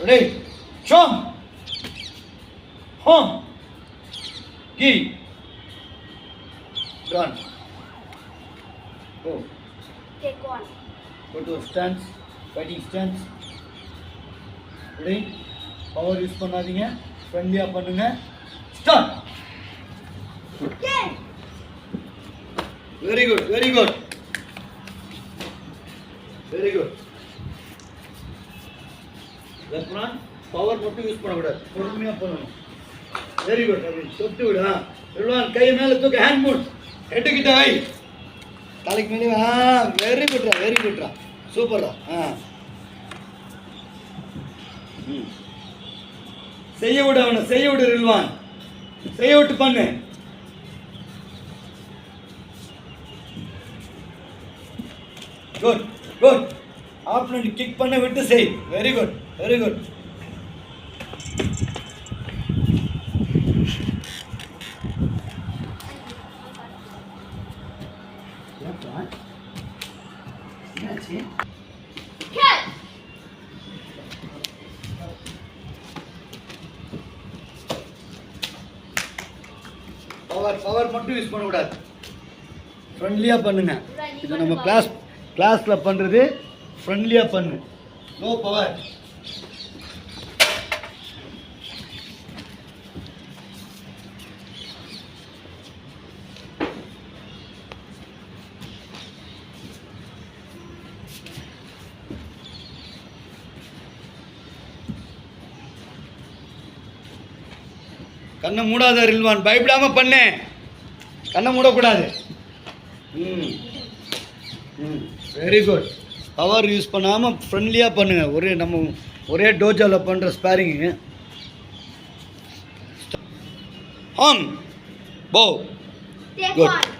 Ready? Jump. Home. Key. Run. Go. Take one. Go to stance. Fighting stance. Ready? Power use பண்ணாதீங்க. Friendly பண்ணுங்க. Start. Yeah. Very good. Very good. Very good. Left power மட்டும் use பண்ணக்கூடாது, பொறுமையாக பண்ணணும். Very good. அப்படி தொட்டு விடு. ரில்வான் கை மேலே தூக்க, ஹேண்ட் மூட், ஹெட்டுக்கிட்ட வை, தலைக்கு மேலே. வெரி குட்ரா, வெரி குட்ரா, சூப்பர்ரா. செய்ய விடு, அவனை செய்ய விடு ரில்வான், செய்ய விட்டு பண்ணு. Good good. ஆப்போனன்ட் கிக் பண்ண விட்டு செய். Very good, very good. Power மட்டும் யூஸ் பண்ணக்கூடாது, ஃப்ரெண்ட்லியாக பண்ணுங்க. இது நம்ம கிளாஸில் பண்ணுறது, ஃப்ரெண்ட்லியாக பண்ணு. No power. கண்ணை மூடாத ரில்வான், பயப்படாமல் பண்ணு, கண்ணை மூடக்கூடாது. Very good. பவர் யூஸ் பண்ணாமல் ஃப்ரெண்ட்லியாக பண்ணுங்கள். ஒரே டோஜாவில் பண்ணுற ஸ்பேரிங்கு. ஆன் போ. Take good. one.